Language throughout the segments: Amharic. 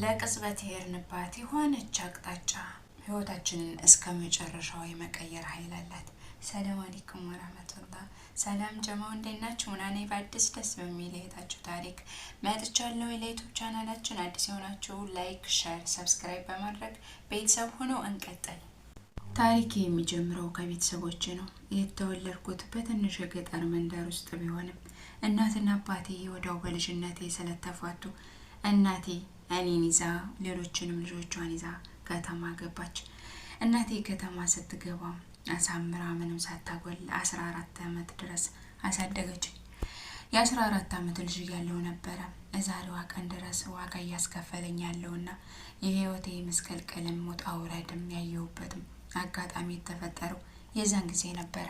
ለቅጽበት የሄድንባት የሆነች አቅጣጫ ህይወታችንን እስከ መጨረሻው የመቀየር ኃይል አላት። ሰላም አለይኩም ወራህመቱላህ። ሰላም ጀማው እንዴት ናችሁ? ምናኔ በአዲስ ደስ በሚል የሄታችሁ ታሪክ መጥቻለሁ። ለዩቲዩብ ቻናላችን አዲስ የሆናችሁ ላይክ፣ ሼር፣ ሰብስክራይብ በማድረግ ቤተሰብ ሆነው እንቀጥል። ታሪክ የሚጀምረው ከቤተሰቦች ነው። የተወለድኩት በትንሽ የገጠር መንደር ውስጥ ቢሆንም እናትና አባቴ ወዲያው በልጅነቴ ስለተፋቱ እናቴ እኔን ይዛ ሌሎችንም ልጆቿን ይዛ ከተማ ገባች። እናቴ ከተማ ስትገባ አሳምራ ምንም ሳታጎል 14 ዓመት ድረስ አሳደገችኝ። የ14 ዓመት ልጅ እያለሁ ነበረ እዛሬዋ ቀን ድረስ ዋጋ እያስከፈለኝ ያለውና የህይወቴ መስቀልቅልም ውጣ ውረድም ያየሁበትም አጋጣሚ የተፈጠረው የዛን ጊዜ ነበረ።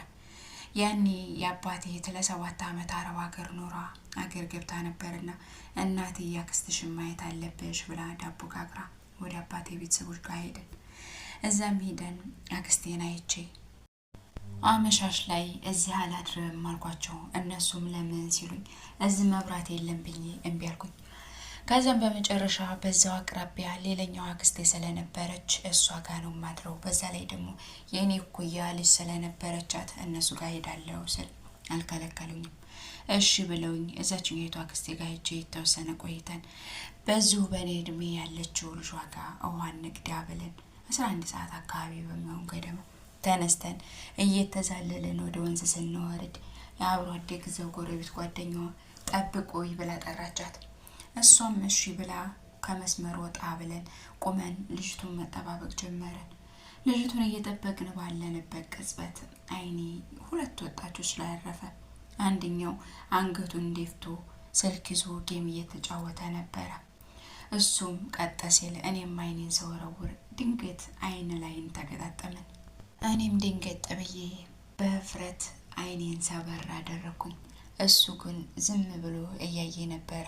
ያኔ የአባቴ ለ7 ዓመት አረብ ሀገር ኖራ አገር ገብታ ነበርና እናቴ ያክስትሽን ማየት አለብሽ ብላ ዳቦ ጋግራ ወደ አባቴ ቤተሰቦች ጋር ሄደን እዛም ሄደን አክስቴን አይቼ አመሻሽ ላይ እዚህ አላድርም አልኳቸው። እነሱም ለምን ሲሉኝ እዚህ መብራት የለም ብዬ እምቢ አልኩኝ። ከዛም በመጨረሻ በዛው አቅራቢያ ሌላኛው አክስቴ ስለነበረች እሷ ጋር ነው ማድረው። በዛ ላይ ደግሞ የኔ እኩያ ልጅ ስለነበረቻት እነሱ ጋር ሄዳለሁ ስል አልከለከሉኝም። እሺ ብለውኝ እዛችኛይቱ አክስቴ ጋር ሄጄ የተወሰነ ቆይተን በዚሁ በኔ እድሜ ያለችው ልጇ ጋር ውሃን ንግዳ ብለን 11 ሰዓት አካባቢ በሚሆን ገደማ ተነስተን እየተዛለልን ወደ ወንዝ ስንወርድ የአብሮ አደግ ዘው ጎረቤት ጓደኛዋ ጠብቆኝ ብላ ጠራቻት። እሷም እሺ ብላ ከመስመር ወጣ ብለን ቆመን ልጅቱን መጠባበቅ ጀመረን። ልጅቱን እየጠበቅን ባለንበት ቅጽበት አይኔ 2 ወጣቶች ላይ አረፈ። አንደኛው አንገቱን ደፍቶ ስልክ ይዞ ጌም እየተጫወተ ነበረ። እሱም ቀጥ ሲል እኔም አይኔን ስወረውር ድንገት አይን ላይን ተገጣጠምን። እኔም ድንገት ብዬ በህፍረት አይኔን ሰበር አደረኩኝ። እሱ ግን ዝም ብሎ እያየ ነበረ።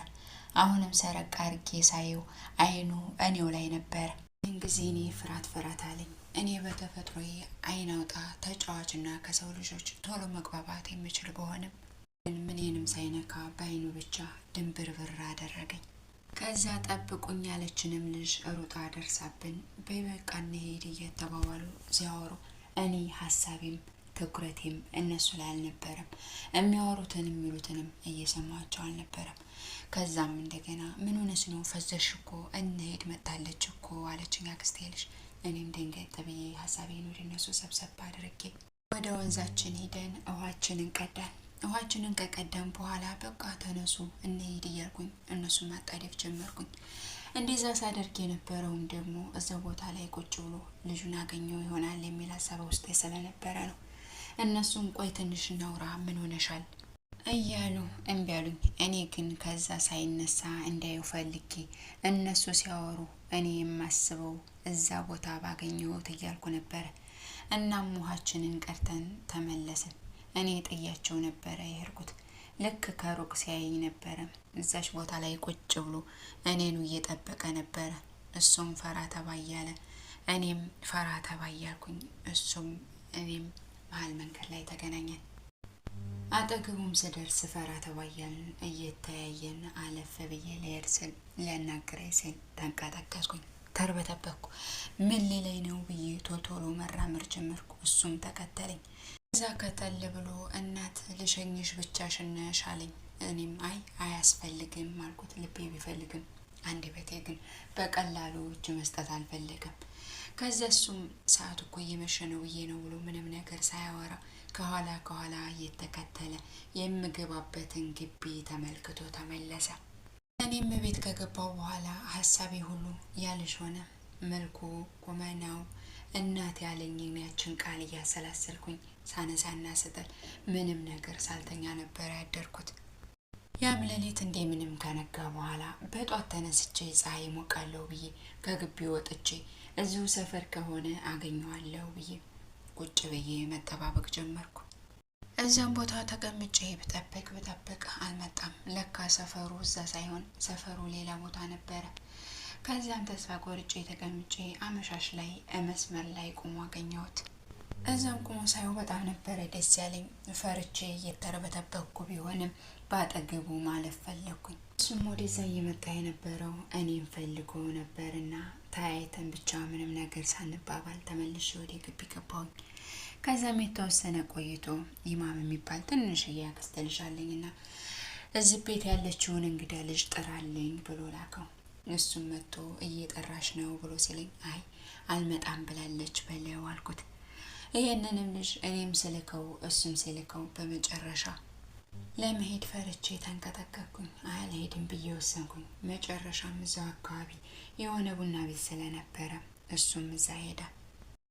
አሁንም ሰረቅ አርጌ ሳየው አይኑ እኔው ላይ ነበረ። ይህን ጊዜ እኔ ፍርሃት አለኝ። እኔ በተፈጥሮዬ አይን አውጣ ተጫዋችና ከሰው ልጆች ቶሎ መግባባት የምችል በሆንም ምንም ሳይነካ በአይኑ ብቻ ድንብርብር አደረገኝ። ከዛ ጠብቁኝ ያለችንም ልጅ ሩጣ ደርሳብን በበቃ እንሄድ እየተባባሉ ሲያወሩ እኔ ሀሳቤም ትኩረቴም እነሱ ላይ አልነበረም። የሚያወሩትን የሚሉትንም እየሰማቸው አልነበረም። ከዛም እንደገና ምን ሆነሽ ነው? ፈዘሽ እኮ እንሄድ መጣለች እኮ አለችኝ አክስቴ ልጅ። እኔም ድንገት ብዬ ሀሳቤን ወደ እነሱ ሰብሰብ አድርጌ ወደ ወንዛችን ሄደን ውሃችንን ቀዳን። ውሃችንን ከቀዳን በኋላ በቃ ተነሱ እንሄድ እያልኩኝ እነሱን ማጣደፍ ጀመርኩኝ። እንደዛ ሳደርግ የነበረውም ደግሞ እዛው ቦታ ላይ ቁጭ ብሎ ልጁን አገኘው ይሆናል የሚል ሀሳብ ውስጤ ስለነበረ ነው። እነሱም ቆይ ትንሽ እናውራ ምን ሆነሻል እያሉ እምቢ አሉኝ። እኔ ግን ከዛ ሳይነሳ እንዳየው ፈልጌ እነሱ ሲያወሩ እኔ የማስበው እዛ ቦታ ባገኘሁት እያልኩ ነበረ። እናም ውሃችንን ቀርተን ተመለስን። እኔ ጥያቸው ነበረ የሄድኩት። ልክ ከሩቅ ሲያየኝ ነበረ እዛች ቦታ ላይ ቁጭ ብሎ እኔኑ እየጠበቀ ነበረ። እሱም ፈራ ተባ እያለ እኔም ፈራ ተባ እያልኩኝ እሱም እኔም መሀል መንገድ ላይ ተገናኘን። አጠገቡም ስደርስ ፈራ ተባ እያልን እየተያየን አለፈ ብዬ ልሄድ ስል ሊያናግረኝ ስል ተንቀጠቀስኩኝ፣ ተርበተበኩ። ምን ሊለኝ ነው ብዬ ቶሎ መራመድ ጀመርኩ። እሱም ተከተለኝ። እዛ ከተል ብሎ እናት ልሸኝሽ ብቻሽን ነሽ አለኝ። እኔም አያስፈልግም አልኩት። ልቤ ቢፈልግም አንደበቴ ግን በቀላሉ እጅ መስጠት አልፈለገም። ከዛ እሱም ሰዓቱ እኮ እየመሸ ነው ብዬ ነው ብሎ ምንም ነገር ሳያወራ ከኋላ እየተከተለ የምገባበትን ግቢ ተመልክቶ ተመለሰ። እኔም ቤት ከገባው በኋላ ሀሳቤ ሁሉ ያልሽ ሆነ። መልኩ፣ ቁመናው፣ እናት ያለኝን ያችን ቃል እያሰላሰልኩኝ ሳነሳና ስጥል ምንም ነገር ሳልተኛ ነበር ያደርኩት። ያም ሌሊት እንደምንም ከነጋ በኋላ በጧት ተነስቼ ፀሐይ ሞቃለሁ ብዬ ከግቢ ወጥቼ እዚሁ ሰፈር ከሆነ አገኘዋለሁ ብዬ ቁጭ ብዬ መጠባበቅ ጀመርኩ። እዛም ቦታ ተቀምጬ ብጠብቅ አልመጣም። ለካ ሰፈሩ እዛ ሳይሆን ሰፈሩ ሌላ ቦታ ነበረ። ከዛም ተስፋ ቆርጬ ተቀምጬ አመሻሽ ላይ መስመር ላይ ቆሞ አገኘሁት። እዛም ቆሞ ሳይው በጣም ነበረ ደስ ያለኝ። ፈርቼ እየተረበተበኩ ቢሆንም ባጠገቡ ማለፍ ፈለኩኝ። እሱም ወደዛ እየመጣ የነበረው እኔም ፈልጎ ነበርና ተያይተን ብቻ ምንም ነገር ሳንባባል ተመልሼ ወደ ግቢ ገባሁኝ። ከዛም የተወሰነ ቆይቶ ኢማም የሚባል ትንሽዬ ያክስት ልጅ አለኝና እዚህ ቤት ያለችውን እንግዳ ልጅ ጥራልኝ ብሎ ላከው። እሱም መጥቶ እየጠራሽ ነው ብሎ ሲለኝ አይ አልመጣም ብላለች በለው አልኩት። ይሄንንም ልጅ እኔም ስልከው እሱም ስልከው በመጨረሻ ለመሄድ ፈርቼ ተንቀጠቀቅኩኝ። አልሄድም ብዬ ወሰንኩኝ። መጨረሻም እዛው አካባቢ የሆነ ቡና ቤት ስለነበረ እሱም እዛ ሄደ።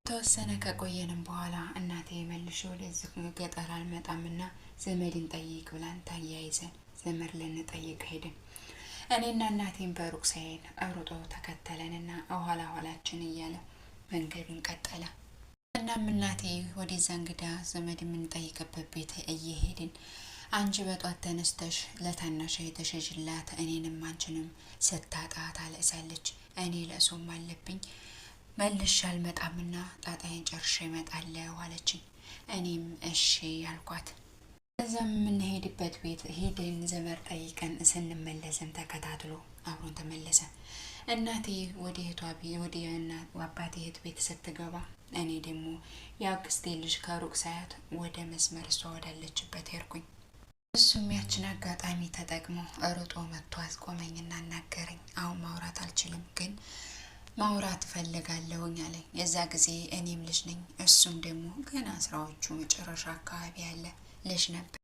ተወሰነ ከቆየንም በኋላ እናቴ መልሼ ወደዚህ ገጠር አልመጣምና ዘመድን ጠይቅ ብላን ተያይዘን ዘመድ ልንጠይቅ ሄድን። እኔና እናቴን በሩቅ ሳይን አሮጦ ተከተለንና ኋላ ኋላችን እያለ መንገዱን ቀጠለ። እናም እናቴ ወደዛ እንግዳ ዘመድ የምንጠይቅበት ቤት እየሄድን አንቺ በጧት ተነስተሽ ለታናሽ የተሸጅላት እኔንም አንቺንም ስታጣ ታለቅሳለች። እኔ ለእሱም አለብኝ መልሼ አልመጣምና ጣጣዬን ጨርሼ እመጣለሁ አለችኝ። እኔም እሺ ያልኳት። ከዛም የምንሄድበት ቤት ሄደን ዘመድ ጠይቀን ስንመለስም ተከታትሎ አብሮን ተመለሰ። እናቴ ወደ አባቴ እህት ቤት ስትገባ እኔ ደግሞ የአክስቴ ልጅ ከሩቅ ሳያት ወደ መስመር እሷ ወዳለችበት ሄድኩኝ። እሱም ያችን አጋጣሚ ተጠቅሞ ሩጦ መጥቶ አስቆመኝና አናገረኝ። አሁን ማውራት አልችልም፣ ግን ማውራት እፈልጋለሁኝ አለኝ። የዛ ጊዜ እኔም ልጅ ነኝ፣ እሱም ደግሞ ገና ስራዎቹ መጨረሻ አካባቢ ያለ ልጅ ነበር።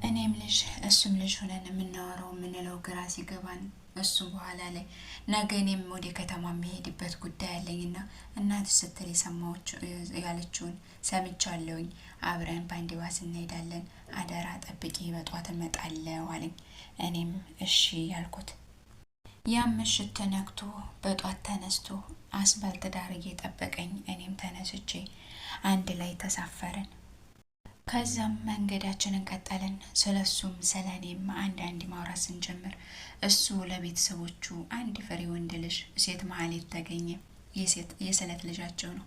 እኔም ልጅ እሱም ልጅ ሆነን የምናወራው የምንለው ግራ ሲገባን እሱ በኋላ ላይ ነገ እኔም ወደ ከተማ የሚሄድበት ጉዳይ አለኝና እናት ስትል የሰማዎች ያለችውን ሰምቻለሁኝ። አብረን በአንድ ባስ እንሄዳለን፣ አደራ ጠብቂ፣ በጧት እመጣለሁ አለኝ። እኔም እሺ ያልኩት። ያም ምሽት ተነክቶ በጧት ተነስቶ አስፋልት ዳር እየጠበቀኝ እኔም ተነስቼ አንድ ላይ ተሳፈርን። ከዛም መንገዳችንን ቀጠልን። ስለሱም ስለኔም አንዳንድ ማውራት ስንጀምር እሱ ለቤተሰቦቹ አንድ ፍሬ ወንድ ልጅ ሴት መሀሌት ተገኘ። የስለት ልጃቸው ነው።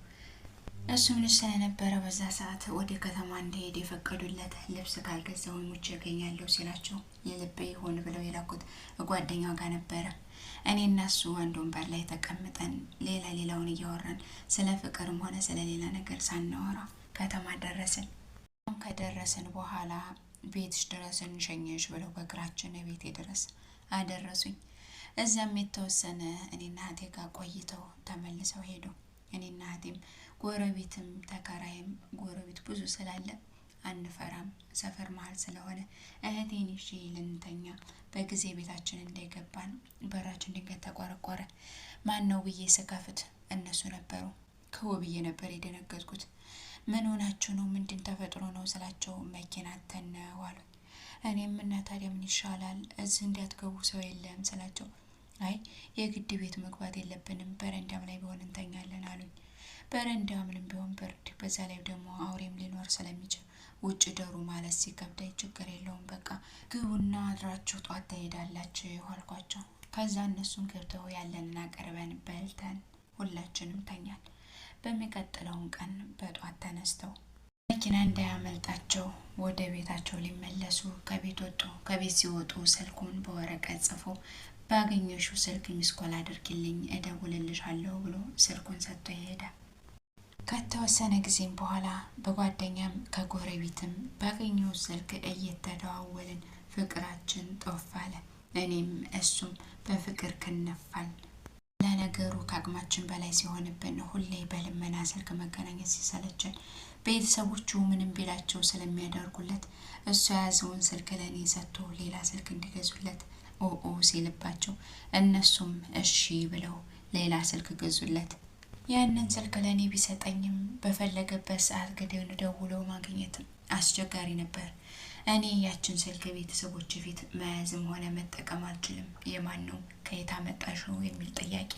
እሱም ልጅ ስለነበረ በዛ ሰዓት ወደ ከተማ እንደሄድ የፈቀዱለት ልብስ ካልገዛሁኝ ውጭ ያገኛለሁ ሲላቸው የልቤ ሆን ብለው የላኩት ጓደኛው ጋር ነበረ። እኔ እና እሱ አንድ ወንበር ላይ ተቀምጠን ሌላውን እያወራን ስለ ፍቅርም ሆነ ስለ ሌላ ነገር ሳናወራ ከተማ ደረስን። ከደረስን በኋላ ቤትሽ ድረስ እንሸኘሽ ብለው በእግራችን ቤቴ ድረስ አደረሱኝ። እዛም የተወሰነ እኔና እህቴ ጋር ቆይተው ተመልሰው ሄዱ። እኔና እህቴም ጎረቤትም ተከራይም ጎረቤት ብዙ ስላለ አንፈራም፣ ሰፈር መሀል ስለሆነ እህቴን ይዤ ልንተኛ በጊዜ ቤታችን እንዳይገባን በራችን ድንገት ተቆረቆረ። ማን ነው ብዬ ስከፍት እነሱ ነበሩ። ክው ብዬ ነበር የደነገጥኩት። ምን ሆናችሁ ነው? ምንድን ተፈጥሮ ነው ስላቸው መኪና ተነው አሉ። እኔም እና ታዲያ ምን ይሻላል እዚህ እንዲያትገቡ ሰው የለም ስላቸው አይ የግድ ቤት መግባት የለብንም በረንዳም ላይ ቢሆን እንተኛለን አሉኝ። በረንዳ ምንም ቢሆን ብርድ፣ በዛ ላይ ደግሞ አውሬም ሊኖር ስለሚችል ውጭ ደሩ ማለት ሲከብዳይ ችግር የለውም በቃ ግቡና አድራችሁ ጧት ትሄዳላችሁ አልኳቸው። ከዛ እነሱም ገብተው ያለንን አቀርበን በልተን ሁላችንም ተኛል። በሚቀጥለውን ቀን በጧት ተነስተው መኪና እንዳያመልጣቸው ወደ ቤታቸው ሊመለሱ ከቤት ወጡ። ከቤት ሲወጡ ስልኩን በወረቀት ጽፎ ባገኘሽው ስልክ ሚስኮል አድርጊልኝ እደውልልሻለሁ ብሎ ስልኩን ሰጥቶ ይሄዳል። ከተወሰነ ጊዜም በኋላ በጓደኛም ከጎረቤትም ባገኘው ስልክ እየተደዋወልን ፍቅራችን ጦፋለ። እኔም እሱም በፍቅር ክንፋል። ለነገሩ ከአቅማችን በላይ ሲሆንብን ሁሌ በልመና ስልክ መገናኘት ሲሰለችን ቤተሰቦቹ ምንም ቢላቸው ስለሚያደርጉለት እሱ የያዘውን ስልክ ለእኔ ሰጥቶ ሌላ ስልክ እንዲገዙለት ኦኦ ሲልባቸው እነሱም እሺ ብለው ሌላ ስልክ ገዙለት። ያንን ስልክ ለእኔ ቢሰጠኝም በፈለገበት ሰዓት ገደውን ደውለው ማግኘት አስቸጋሪ ነበር። እኔ ያችን ስልክ ቤተሰቦች ፊት መያዝም ሆነ መጠቀም አልችልም። የማን ነው ከየት አመጣሽው የሚል ጥያቄ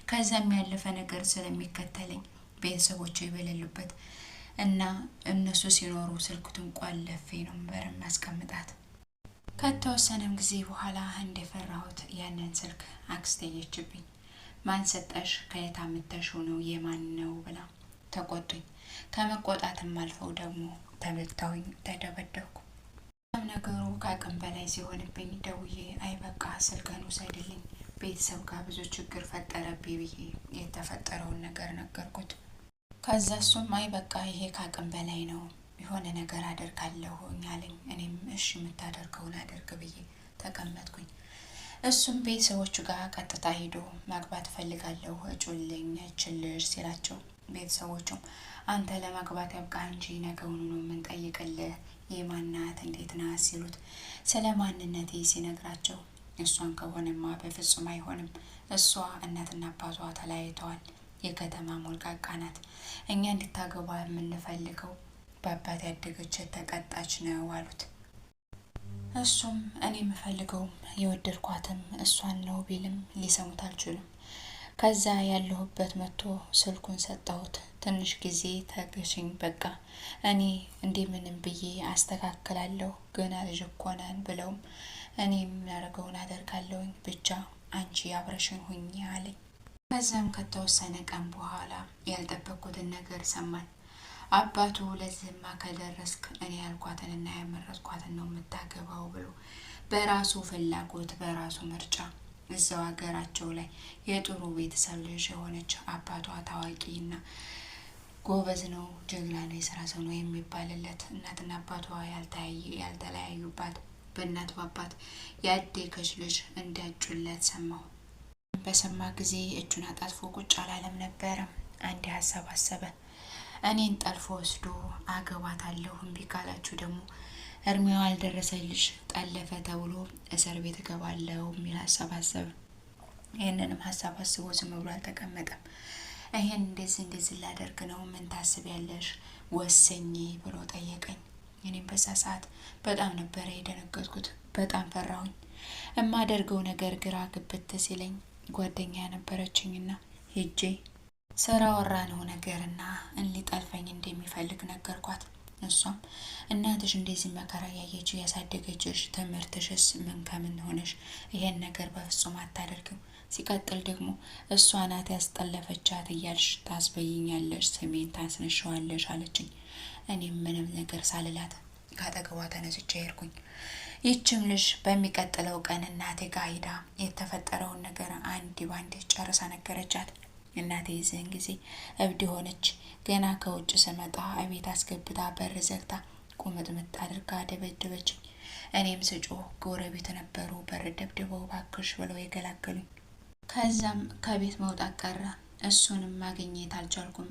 ከዛም ያለፈ ነገር ስለሚከተለኝ ቤተሰቦች በሌሉበት እና እነሱ ሲኖሩ ስልኩን ቆልፌ ነው ማስቀምጣት። ከተወሰነም ጊዜ በኋላ እንደፈራሁት ያንን ስልክ አክስቴየችብኝ። ማን ሰጠሽ? ከየት አመጣሽው ነው? የማን ነው ብላ ተቆጡኝ። ከመቆጣትም አልፈው ደግሞ ተመታሁኝ፣ ተደበደብኩ። ነገሩ ከአቅም በላይ ሲሆንብኝ ደውዬ አይ በቃ ስልክህን ውሰድልኝ ቤተሰብ ጋር ብዙ ችግር ፈጠረብኝ ብዬ የተፈጠረውን ነገር ነገርኩት። ከዛ እሱም አይ በቃ ይሄ ከአቅም በላይ ነው የሆነ ነገር አደርጋለሁ አለኝ። እኔም እሺ የምታደርገውን አደርግ ብዬ ተቀመጥኩኝ። እሱም ቤተሰቦቹ ጋር ቀጥታ ሄዶ ማግባት እፈልጋለሁ እጩልኝ እችልሽ ሲላቸው ቤተሰቦቹም አንተ ለማግባት ያብቃ እንጂ ነገውኑ ነው የምንጠይቅልህ የማናት እንዴት ናት ሲሉት ስለ ማንነቴ ሲነግራቸው እሷን ከሆነማ በፍጹም አይሆንም፣ እሷ እናትና አባቷ ተለያይተዋል፣ የከተማ ሞልቃቃ ናት፣ እኛ እንድታገባ የምንፈልገው በአባት ያደገች ተቀጣች ነው አሉት። እሱም እኔ የምፈልገውም የወደድኳትም እሷን ነው ቢልም ሊሰሙት አልችሉም። ከዛ ያለሁበት መጥቶ ስልኩን ሰጠሁት። ትንሽ ጊዜ ተገሽኝ በቃ እኔ እንደምንም ብዬ አስተካክላለሁ ገና ልጅ እኮ ነን ብለውም እኔ የምናደርገውን አደርጋለሁኝ ብቻ አንቺ አብረሽን ሁኚ አለኝ። ከዛም ከተወሰነ ቀን በኋላ ያልጠበቅኩትን ነገር ሰማን። አባቱ ለዚህማ ከደረስክ እኔ ያልኳትንና ያመረጥኳትን ነው የምታገባው ብሎ በራሱ ፍላጎት በራሱ ምርጫ እዛው ሀገራቸው ላይ የጥሩ ቤተሰብ ልጅ የሆነች አባቷ ታዋቂና ጎበዝ ነው፣ ጀግና ነው፣ የስራ ሰው ነው የሚባልለት እናትና አባቷ ያልተለያዩባት በእናት በአባት ያደገች ልጅ እንዲያጩለት ሰማሁ። በሰማ ጊዜ እጁን አጣጥፎ ቁጭ አላለም ነበረ። አንድ ሀሳብ አሰበ። እኔን ጠልፎ ወስዶ አገባታለሁ፣ እምቢ ካላችሁ ደግሞ እድሜዋ ያልደረሰች ልጅ ጠለፈ ተብሎ እስር ቤት እገባለሁ የሚል ሀሳብ አሰበ። ይህንንም ሀሳብ አስቦ ዝም ብሎ አልተቀመጠም። ይሄን እንደዚህ ላደርግ ነው፣ ምን ታስቢያለሽ? ወሰኝ ብሎ ጠየቀኝ። እኔም በዛ ሰዓት በጣም ነበረ የደነገጥኩት፣ በጣም ፈራሁኝ። የማደርገው ነገር ግራ ግብት ሲለኝ ጓደኛ ነበረችኝና ሄጄ ስራ ወራ ነው ነገርና ሊጠልፈኝ እንደሚፈልግ ነገርኳት። እሷም እናትሽ እንደዚህ መከራ ያየች ያሳደገችሽ ትምህርትሽስ ምን ከምን ሆነሽ ይሄን ነገር በፍጹም አታደርጊው፣ ሲቀጥል ደግሞ እሷ ናት ያስጠለፈቻት እያልሽ ታስበይኛለሽ፣ ስሜን ታስነሻዋለሽ አለችኝ። እኔም ምንም ነገር ሳልላት ካጠገቧ ተነስቼ ሄድኩኝ። ይችም ልጅ በሚቀጥለው ቀን እናቴ ጋር ሄዳ የተፈጠረውን ነገር አንድ ባንድ ጨርሳ ነገረቻት። እናቴ ይህን ጊዜ እብድ ሆነች። ገና ከውጭ ስመጣ እቤት አስገብታ በር ዘግታ ቁምጥምጥ አድርጋ ደበደበችኝ። እኔም ስጮህ ጎረቤት ነበሩ በር ደብድበው ባክሽ ብለው የገላገሉኝ። ከዛም ከቤት መውጣት ቀረ። እሱንም ማግኘት አልቻልኩም።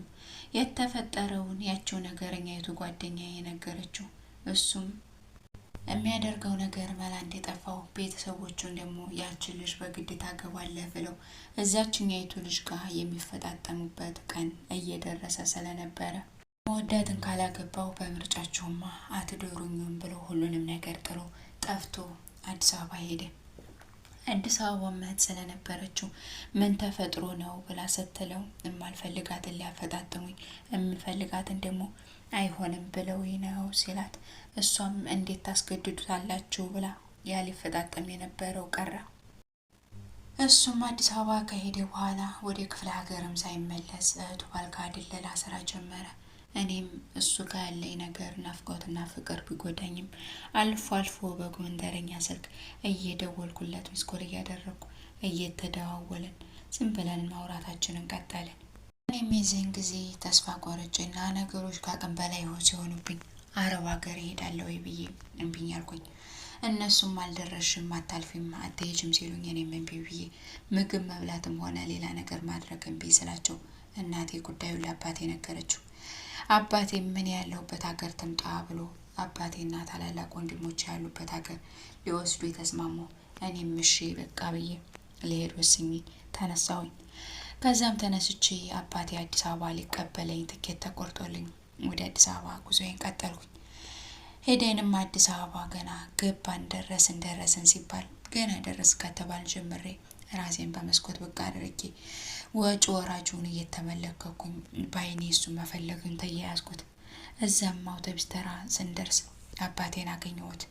የተፈጠረውን ያቸው ነገረኛይቱ ጓደኛ የነገረችው እሱም የሚያደርገው ነገር መላ እንደጠፋው ቤተሰቦቹን ደግሞ ያችን ልጅ በግድ ታገባለህ ብለው እዛችኛይቱ ልጅ ጋር የሚፈጣጠሙበት ቀን እየደረሰ ስለነበረ መወዳትን ካላገባው በምርጫቸውማ አትዶሩኝም ብሎ ሁሉንም ነገር ጥሎ ጠፍቶ አዲስ አበባ ሄደ። አዲስ አበባ መሄድ ስለነበረችው ምን ተፈጥሮ ነው ብላ ስትለው የማልፈልጋትን ሊያፈጣጥሙኝ የምፈልጋትን ደግሞ አይሆንም ብለው ነው ሲላት እሷም እንዴት ታስገድዱታላችሁ ብላ ያ ሊፈጣጠም የነበረው ቀረ። እሱም አዲስ አበባ ከሄደ በኋላ ወደ ክፍለ ሀገርም ሳይመለስ እህቱ ባልጋ ድለላ ስራ ጀመረ። እኔም እሱ ጋር ያለኝ ነገር ናፍቆትና ፍቅር ቢጎዳኝም አልፎ አልፎ በጎንደረኛ ስልክ እየደወልኩለት ምስኮል እያደረግኩ እየተደዋወልን ዝም ብለን ማውራታችንን ቀጠልን። እኔም የዚህን ጊዜ ተስፋ ቆርጬና ነገሮች ከአቅም በላይ ሲሆኑብኝ አረብ ሀገር እሄዳለሁ ብዬ እምቢኝ አልኩኝ። እነሱም አልደረሽም፣ አታልፊም፣ አትሄጂም ሲሉኝ እኔም እምቢ ብዬ ምግብ መብላትም ሆነ ሌላ ነገር ማድረግ እምቢ ስላቸው እናቴ ጉዳዩን ለአባቴ ነገረችው። አባቴ ምን ያለሁበት ሀገር ትምጣ ብሎ አባቴና ታላላቅ ወንድሞች ያሉበት ሀገር ሊወስዱ የተስማሙ። እኔም እሺ በቃ ብዬ ልሄድ ወስኜ ተነሳሁኝ። ከዛም ተነስቼ አባቴ አዲስ አበባ ሊቀበለኝ ትኬት ተቆርጦልኝ ወደ አዲስ አበባ ጉዞዬን ቀጠልኩኝ። ሄደንም አዲስ አበባ ገና ገባን ደረስን ሲባል ገና ደረስ ከተባል ጀምሬ ራሴን በመስኮት ብቅ አድርጌ ወጪ ወራጁን እየተመለከኩኝ በአይኔ እሱን መፈለግን ተያያዝኩት። እዛም አውቶቢስ ተራ ስንደርስ አባቴን አገኘሁት።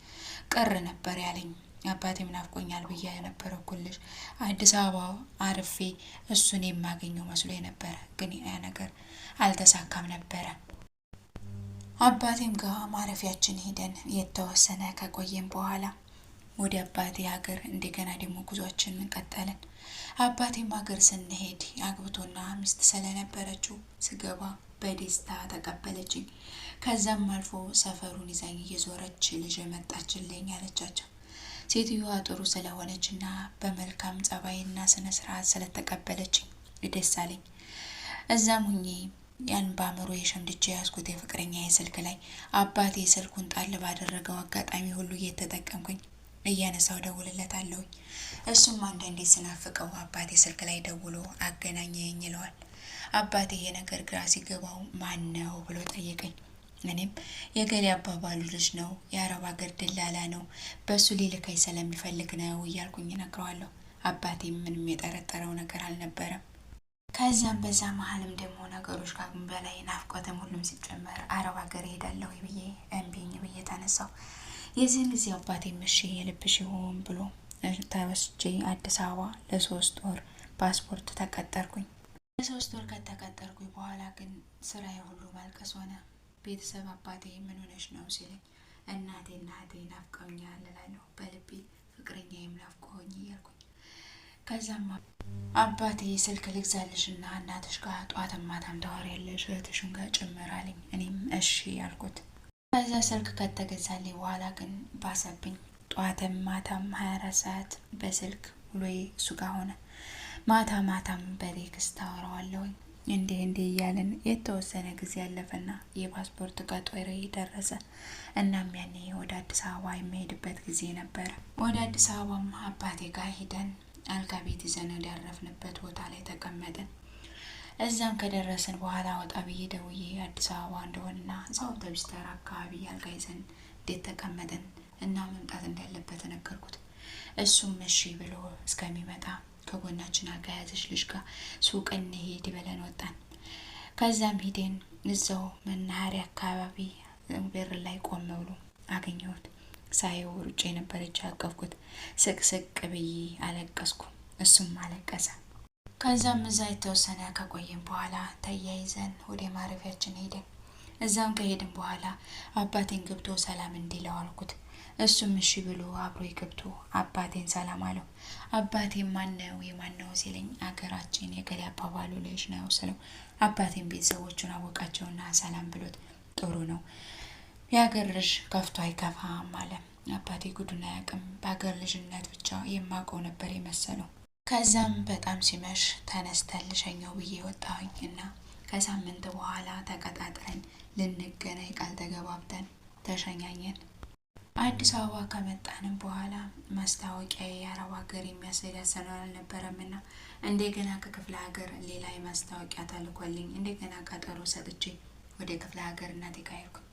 ቅር ነበር ያለኝ። አባቴም ናፍቆኛል ብዬ የነበረው ኩልሽ አዲስ አበባ አርፌ እሱን የማገኘው መስሎ ነበረ። ግን ያ ነገር አልተሳካም ነበረ። አባቴም ጋር ማረፊያችን ሄደን የተወሰነ ከቆየን በኋላ ወደ አባቴ ሀገር እንደገና ደግሞ ጉዟችንን ቀጠልን። አባቴም ሀገር ስንሄድ አግብቶና ሚስት ስለነበረችው ስገባ በደስታ ተቀበለችኝ። ከዛም አልፎ ሰፈሩን ይዛኝ እየዞረች ልጅ መጣችልኝ አለቻቸው። ሴትዮዋ ጥሩ ስለሆነችና በመልካም ጸባይና ስነ ስርዓት ስለተቀበለችኝ ደስ አለኝ። እዛም ሁኜ ያን በአእምሮ የሸምድጄ ያዝኩት የፍቅረኛ የስልክ ላይ አባቴ ስልኩን ጣል ባደረገው አጋጣሚ ሁሉ እየተጠቀምኩኝ እያነሳው ደውልለታለሁኝ። እሱም አንዳንዴ ስናፍቀው አባቴ ስልክ ላይ ደውሎ አገናኘኝ ይለዋል። አባቴ ይሄ ነገር ግራ ሲገባው ማን ነው ብሎ ጠየቀኝ። እኔም የገሌ አባባሉ ልጅ ነው፣ የአረብ ሀገር ደላላ ነው፣ በእሱ ሊልከኝ ስለሚፈልግ ነው እያልኩኝ እነግረዋለሁ። አባቴም ምንም የጠረጠረው ነገር አልነበረም። ከዚያም በዛ መሀልም ደግሞ ነገሮች ካሁን በላይ ናፍቆትም ሁሉም ሲጨመር አረብ ሀገር እሄዳለሁ ብዬ እምቢኝ ብዬ ተነሳው። የዚህን ጊዜ አባቴም እሺ የልብሽ ይሁን ብሎ ተወስጄ አዲስ አበባ ለ3 ወር ፓስፖርት ተቀጠርኩኝ። ለ3 ወር ከተቀጠርኩኝ በኋላ ግን ስራዬ ሁሉ ማልቀስ ሆነ። ቤተሰብ አባቴ ምን ሆነሽ ነው ሲለኝ እናቴና እህቴ ናፍቀውኛል እላለሁ በልቤ። ፍቅረኛዬም ናፍቆኝ እያልኩኝ ከዛም አባቴ ስልክ ልግዛልሽ እና እናትሽ ጋር ጧትም ማታም ታወሪያለሽ እህትሽን ጋር ጭምር አለኝ። እኔም እሺ ያልኩት። ከዛ ስልክ ከተገዛልኝ በኋላ ግን ባሰብኝ። ጧትም ማታም 24 ሰዓት በስልክ ውሎዬ እሱ ጋር ሆነ። ማታ ማታም በቴክስት አወራዋለሁኝ። እንዲህ እያለን የተወሰነ ጊዜ ያለፈና የፓስፖርት ቀጠሮ ደረሰ። እናም ያኔ ወደ አዲስ አበባ የሚሄድበት ጊዜ ነበረ። ወደ አዲስ አበባም አባቴ ጋር ሂደን አልጋ ቤት ይዘን ያረፍንበት ቦታ ላይ ተቀመጥን። እዛም ከደረስን በኋላ ወጣ ብዬ ደውዬ አዲስ አበባ እንደሆነና እዛው አውቶቡስ ተራ አካባቢ አልጋ ይዘን እንዴት ተቀመጥን እና መምጣት እንዳለበት ነገርኩት። እሱም እሺ ብሎ እስከሚመጣ ከጎናችን አልጋ ያዘች ልጅ ጋር ሱቅ እንሄድ ብለን ወጣን። ከዛም ሂደን እዛው መናኸሪያ አካባቢ በር ላይ ቆም ብሎ አገኘሁት። ሳየው ሩጬ ነበረች ያቀፍኩት። ስቅስቅ ብዬ አለቀስኩ፣ እሱም አለቀሰ። ከዛም እዛ የተወሰነ ከቆየን በኋላ ተያይዘን ወደ ማረፊያችን ሄደን እዛም ከሄድን በኋላ አባቴን ገብቶ ሰላም እንዲለው አልኩት። እሱም እሺ ብሎ አብሮ ገብቶ አባቴን ሰላም አለው። አባቴን ማነው የማነው ሲለኝ አገራችን የገሌ አባባሉ ልጅ ነው ስለው አባቴን ቤተሰቦቹን አወቃቸውና ሰላም ብሎት ጥሩ ነው የሀገር ልጅ ከፍቶ አይከፋም አለ። አባቴ ጉዱን አያውቅም። በሀገር ልጅነት ብቻ የማውቀው ነበር የመሰለው። ከዛም በጣም ሲመሽ ተነስተን ልሸኘው ብዬ ወጣሁኝ እና ከሳምንት በኋላ ተቀጣጥረን ልንገናኝ ቃል ተገባብተን ተሸኛኘን። አዲስ አበባ ከመጣንም በኋላ ማስታወቂያ የአረብ ሀገር የሚያስደሰነው አልነበረምና እንደገና ከክፍለ ሀገር ሌላ የማስታወቂያ ተልኮልኝ እንደገና ቀጠሮ ሰጥቼ ወደ ክፍለ ሀገር እናቴ ጋር ሄድኩኝ።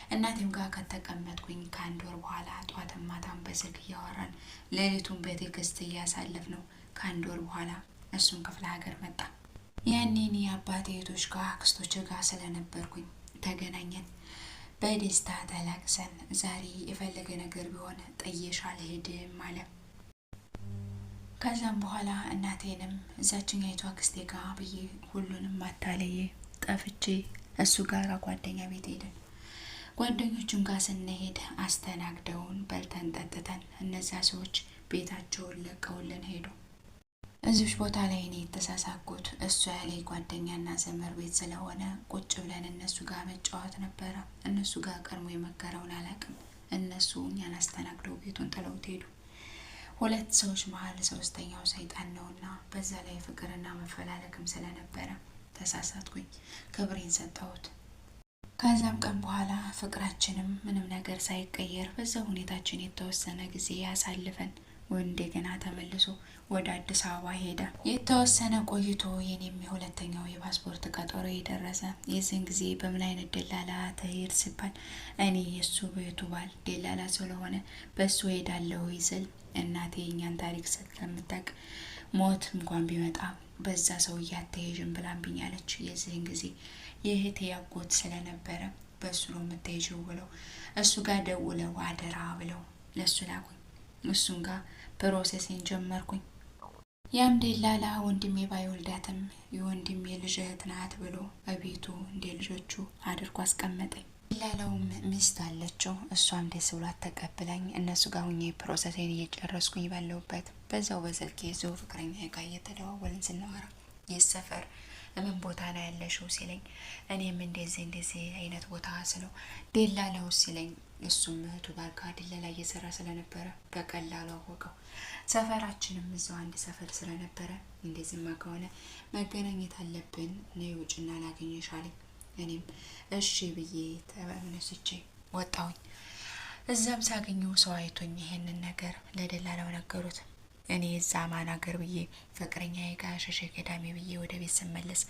እናቴም ጋር ከተቀመጥኩኝ ከ1 ወር በኋላ ጧትም ማታም በስልክ እያወራን ሌሊቱን በቴክስት እያሳለፍ ነው። ከ1 ወር በኋላ እሱም ክፍለ ሀገር መጣ። ያኔን የአባቴ እህቶች ጋር አክስቶች ጋር ስለነበርኩኝ ተገናኘን። በደስታ ተላቅሰን ዛሬ የፈለገ ነገር ቢሆን ጥዬሽ አልሄድም አለ። ከዛም በኋላ እናቴንም እዛችኛይቱ አክስቴ ጋር ብዬ ሁሉንም ማታለዬ ጠፍቼ እሱ ጋር ጓደኛ ቤት ሄድን። ጓደኞቹን ጋር ስንሄድ አስተናግደውን በልተን ጠጥተን እነዛ ሰዎች ቤታቸውን ለቀውልን ሄዱ። እዚች ቦታ ላይ እኔ የተሳሳኩት እሱ ያለኝ ጓደኛና ዘመር ቤት ስለሆነ ቁጭ ብለን እነሱ ጋር መጫወት ነበረ። እነሱ ጋር ቀድሞ የመከረውን አላውቅም። እነሱ እኛን አስተናግደው ቤቱን ጥለውት ሄዱ። 2 ሰዎች መሀል 3ኛው ሰይጣን ነውና በዛ ላይ ፍቅርና መፈላለግም ስለነበረ ተሳሳትኩኝ። ክብሬን ሰጠሁት። ከዛም ቀን በኋላ ፍቅራችንም ምንም ነገር ሳይቀየር በዛ ሁኔታችን የተወሰነ ጊዜ ያሳልፈን እንደገና ተመልሶ ወደ አዲስ አበባ ሄደ። የተወሰነ ቆይቶ የኔም የሁለተኛው የፓስፖርት ቀጠሮ የደረሰ። የዚህን ጊዜ በምን አይነት ደላላ ተሄድ ሲባል እኔ የሱ ቤቱ ባል ደላላ ስለሆነ በሱ ሄዳለሁ ይስል እናቴ የኛን ታሪክ ስለምታውቅ ሞት እንኳን ቢመጣ በዛ ሰው እያተሄዥም ብላንብኛለች። የዚህን ጊዜ የእህቴ ያጎት ስለነበረ በሱ ነው የምትሄጂው ብለው እሱ ጋር ደውለው አደራ ብለው ለሱ ላኩኝ። እሱም ጋር ፕሮሴሴን ጀመርኩኝ። ያም ደላላ ወንድሜ ባይወልዳትም የወንድሜ ልጅ እህት ናት ብሎ በቤቱ እንደ ልጆቹ አድርጎ አስቀመጠኝ። ሌላውም ሚስት አለችው። እሷም ደስ ብሏት ተቀብላኝ እነሱ ጋር ሁኜ ፕሮሰሴን እየጨረስኩኝ ባለሁበት በዛው በስልኬ ዞ ፍቅረኛ ጋር እየተደዋወልን ስናወራ የሰፈር ምን ቦታ ነው ያለሽው ሲለኝ እኔም እንደዚህ አይነት ቦታ ስለው ደላላው ሲለኝ እሱም እህቱ ባልካ ደላላ እየሰራ ስለነበረ በቀላሉ አወቀው። ሰፈራችንም እዛው አንድ ሰፈር ስለነበረ እንደዚህማ ከሆነ መገናኘት አለብን ነይ ውጭና ላገኘሽ አለኝ። እኔም እሺ ብዬ ተመለስቼ ወጣሁኝ። እዛም ሳገኘው ሰው አይቶኝ ይሄንን ነገር ለደላላው ነገሩት። እኔ እዛ ማን አገር ብዬ ፍቅረኛዬ ጋር ሸሸ ገዳሜ ብዬ ወደ ቤት ስመለስ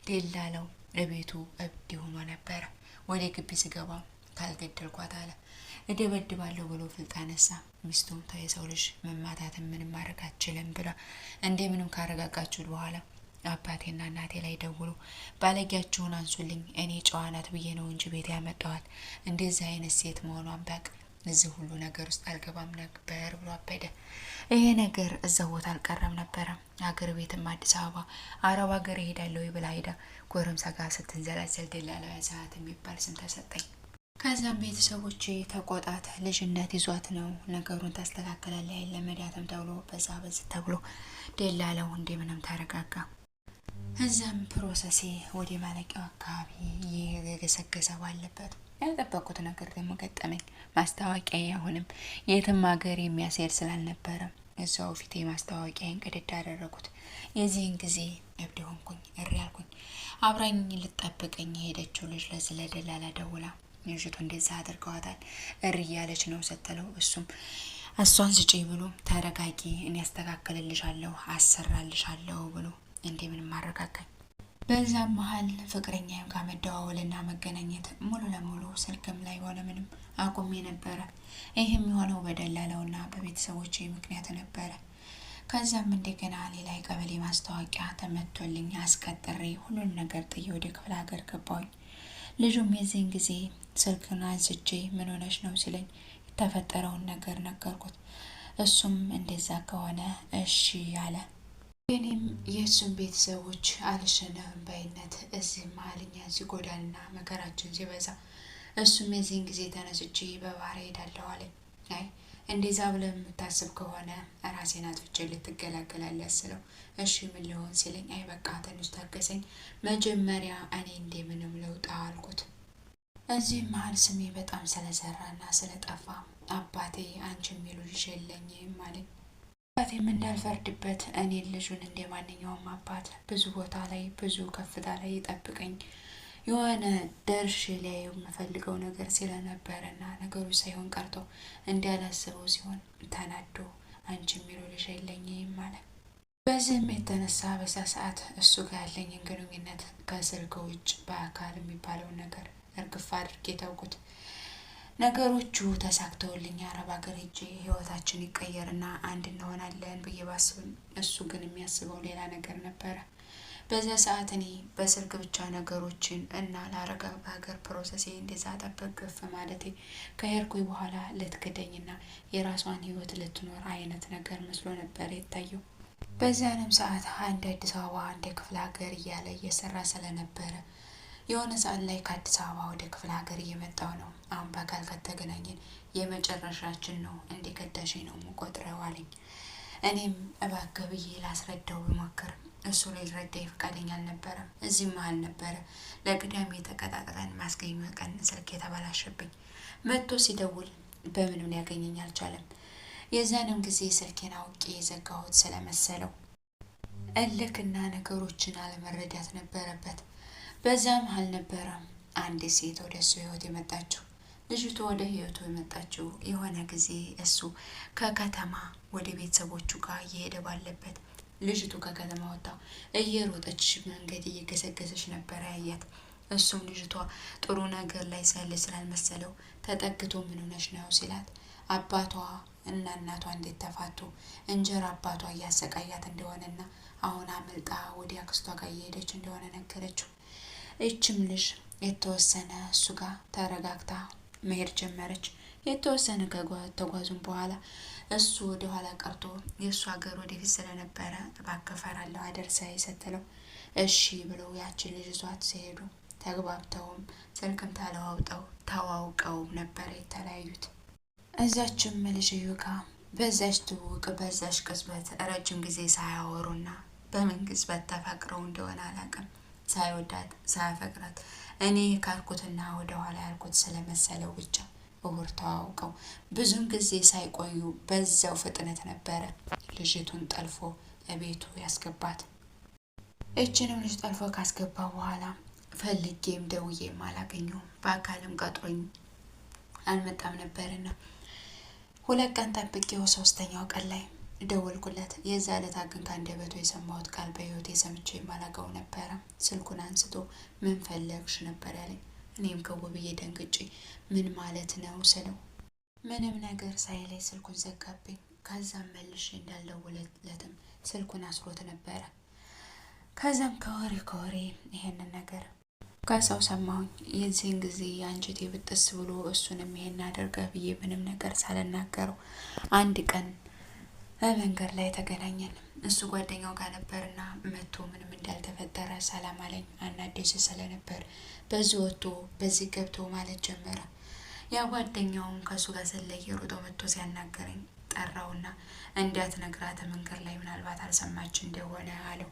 ደላላው ለቤቱ እብድ ሆኖ ነበረ። ወደ ግቢ ስገባ ካልገደልኳት አለ እደበድባለሁ ብሎ ፍልጥ አነሳ። ሚስቱም ተው የሰው ልጅ መማታትን ምንም ማድረግ አትችልም ብላ እንደምንም ካረጋጋችሁት በኋላ አባቴና እናቴ ላይ ደውሎ ባለጊያችሁን አንሱልኝ እኔ ጨዋናት ብዬ ነው እንጂ ቤት ያመጣዋት እንደዚህ አይነት ሴት መሆኗን ባቅ እዚህ ሁሉ ነገር ውስጥ አልገባም ነበር ብሎ አበደ። ይሄ ነገር እዛው ቦታ አልቀረም ነበረ። አገር ቤትም አዲስ አበባ አረብ ሀገር እሄዳለሁ ብላ ሄዳ ጎረምሳ ጋር ስትንዘላዘል ደላላ ያዛት የሚባል ስም ተሰጠኝ። ከዛም ቤተሰቦቼ ተቆጣት ልጅነት ይዟት ነው ነገሩን ታስተካክላለህ ለመዳትም ተብሎ በዛ ተብሎ ደላላው እንደምንም ተረጋጋ። እዛም ፕሮሰሴ ወደ ማለቂያው አካባቢ እየገሰገሰ ባለበት ያልጠበቁት ነገር ደግሞ ገጠመኝ። ማስታወቂያ አሁንም የትም ሀገር የሚያስሄድ ስላልነበረ እዛው ፊቴ ማስታወቂያን ቅድድ አደረጉት። የዚህን ጊዜ እብድ ሆንኩኝ፣ እሪ ያልኩኝ። አብራኝ ልጠብቀኝ የሄደችው ልጅ ለደላላ ደውላ ልጅቱ እንደዛ አድርገዋታል እሪ እያለች ነው ስትለው እሱም እሷን ስጪ ብሎ ተረጋጊ እኔ ያስተካክልልሻለሁ አሰራልሻለሁ ብሎ እንደምንም አረጋጋኝ። በዛም መሀል ፍቅረኛዬም ጋር መደዋወልና መገናኘት ሙሉ ለሙሉ ስልክም ላይ ሆነ ምንም አቁሜ ነበረ። ይህም የሆነው በደላላውና በቤተሰቦቼ ምክንያት ነበረ። ከዛም እንደገና ሌላ የቀበሌ ማስታወቂያ ተመቶልኝ አስቀጥሬ ሁሉን ነገር ጥዬ ወደ ክፍለ ሀገር ገባሁኝ። ልጁም የዚህን ጊዜ ስልክን አንስቼ ምን ሆነች ነው ሲለኝ የተፈጠረውን ነገር ነገርኩት። እሱም እንደዛ ከሆነ እሺ አለ። እኔም የእሱን ቤተሰቦች አልሸነፍም ባይነት እዚህ መሀልኛ ሲጎዳንና መከራችን ሲበዛ እሱም የዚህን ጊዜ ተነስቼ በባህር ሄዳለሁ አለኝ። አይ እንደዛ ብለህ የምታስብ ከሆነ ራሴን አጥፍቼ ልትገላገላለህ ስለው እሺ ምን ሊሆን ሲለኝ አይ በቃ ትንሽ ታገሰኝ መጀመሪያ እኔ እንደምንም ልውጣ አልኩት። እዚህ መሀል ስሜ በጣም ስለዘራና ስለጠፋ አባቴ አንቺ የሚሉ ልጅ የለኝም አለኝ። አባቴም እንዳልፈርድበት እኔ ልጁን እንደ ማንኛውም አባት ብዙ ቦታ ላይ ብዙ ከፍታ ላይ ይጠብቀኝ የሆነ ደርሼ ላይ የምፈልገው ነገር ስለነበረና ነገሩ ሳይሆን ቀርቶ እንዳላስበው ሲሆን ተናዶ አንቺ የሚሉ ልጅ የለኝም ማለት። በዚህም የተነሳ በዛ ሰዓት እሱ ጋር ያለኝን ግንኙነት ከስልክ ውጭ በአካል የሚባለውን ነገር እርግፍ አድርጌ ተውኩት። ነገሮቹ ተሳክተውልኝ አረብ ሀገር ሄጄ ህይወታችን ይቀየርና አንድ እንሆናለን ብዬ ባስብም እሱ ግን የሚያስበው ሌላ ነገር ነበረ። በዚያ ሰዓት እኔ በስልክ ብቻ ነገሮችን እና ለአረብ ሀገር ፕሮሰሴ እንደዛ ጠበቅ ገፍ ማለቴ ከሄድኩኝ በኋላ ልትክደኝና የራሷን ህይወት ልትኖር አይነት ነገር መስሎ ነበር የታየው። በዚያንም ሰዓት አንድ አዲስ አበባ አንድ ክፍለ ሀገር እያለ እየሰራ ስለነበረ የሆነ ሰዓት ላይ ከአዲስ አበባ ወደ ክፍለ ሀገር እየመጣው ነው። አሁን በአካል ከተገናኘን የመጨረሻችን ነው እንደ ከዳሽ ነው የምቆጥረው አለኝ። እኔም እባክህ ብዬ ላስረዳው ብሞክር እሱ ሊረዳኝ ፈቃደኛ አልነበረም። እዚህ መሀል ነበረ ለቅዳሜ ተቀጣጥረን ማስገኘ ቀን ስልክ የተበላሸብኝ። መጥቶ ሲደውል በምንም ሊያገኘኝ አልቻለም። የዛንም ጊዜ ስልኬን አውቄ የዘጋሁት ስለመሰለው እልክና ነገሮችን አለመረዳት ነበረበት። በዛ መሀል ነበረ አንድ ሴት ወደ እሱ ህይወት የመጣችው። ልጅቱ ወደ ህይወቱ የመጣችው የሆነ ጊዜ እሱ ከከተማ ወደ ቤተሰቦቹ ጋር እየሄደ ባለበት ልጅቱ ከከተማ ወጣ እየሮጠች መንገድ እየገሰገሰች ነበር ያያት። እሱም ልጅቷ ጥሩ ነገር ላይ ሳለች ስላልመሰለው ተጠግቶ ምን ሆነሽ ነው ሲላት አባቷ እና እናቷ እንዴት ተፋቱ እንጀራ አባቷ እያሰቃያት እንደሆነና አሁን አመልጣ ወደ አክስቷ ጋር እየሄደች እንደሆነ ነገረችው። እችም ልጅ የተወሰነ እሱ ጋር ተረጋግታ መሄድ ጀመረች። የተወሰነ ከተጓዙም በኋላ እሱ ወደ ኋላ ቀርቶ የእሱ ሀገር ወደፊት ስለነበረ እባክህ እፈራለሁ አደርሰኝ ስትለው እሺ ብለው ያችን ልጅ ይዟት ሲሄዱ ተግባብተውም ስልክም ተዋውቀው ነበር የተለያዩት። እዛችም ልጅዩ ጋር በዛች ትውውቅ በዛች ቅጽበት ረጅም ጊዜ ሳያወሩና በምን ቅጽበት ተፈቅረው እንደሆነ አላውቅም፣ ሳይወዳት ሳያፈቅራት እኔ ካልኩትና ወደኋላ ያልኩት ስለመሰለው ብቻ እውር ተዋውቀው ብዙም ጊዜ ሳይቆዩ በዛው ፍጥነት ነበረ ልጅቱን ጠልፎ ለቤቱ ያስገባት። እችንም ልጅ ጠልፎ ካስገባ በኋላ ፈልጌም ደውዬም አላገኘውም፣ በአካልም ቀጥሮኝ አልመጣም ነበርና 2 ቀን ጠብቄው 3ኛው ቀን ላይ ደወልኩለት። የዛ ዕለት ግን ከአንደበቱ የሰማሁት ቃል በህይወቴ ሰምቼ የማላውቀው ነበረ። ስልኩን አንስቶ ምን ፈለግሽ ነበር ያለኝ። እኔም ከው ብዬ ደንግጬ ምን ማለት ነው ስለው ምንም ነገር ሳይለኝ ስልኩን ዘጋብኝ። ከዛም መልሼ እንዳልደውልለትም ስልኩን አስሮት ነበረ። ከዛም ከወሬ ይሄንን ነገር ከሰው ሰማሁኝ። የዚህን ጊዜ አንጀቴ ብጥስ ብሎ እሱንም ይሄን አደርገ ብዬ ምንም ነገር ሳልናገረው አንድ ቀን በመንገድ ላይ ተገናኘን። እሱ ጓደኛው ጋር ነበርና መቶ ምንም እንዳልተፈጠረ ሰላም አለኝ። አናደስ ስለነበር በዚህ ወጥቶ በዚህ ገብቶ ማለት ጀመረ። ያ ጓደኛውም ከሱ ጋር ስለየ ሮጦ መጥቶ ሲያናገረኝ ጠራውና እንዳትነግራት መንገድ ላይ ምናልባት አልሰማች እንደሆነ አለው።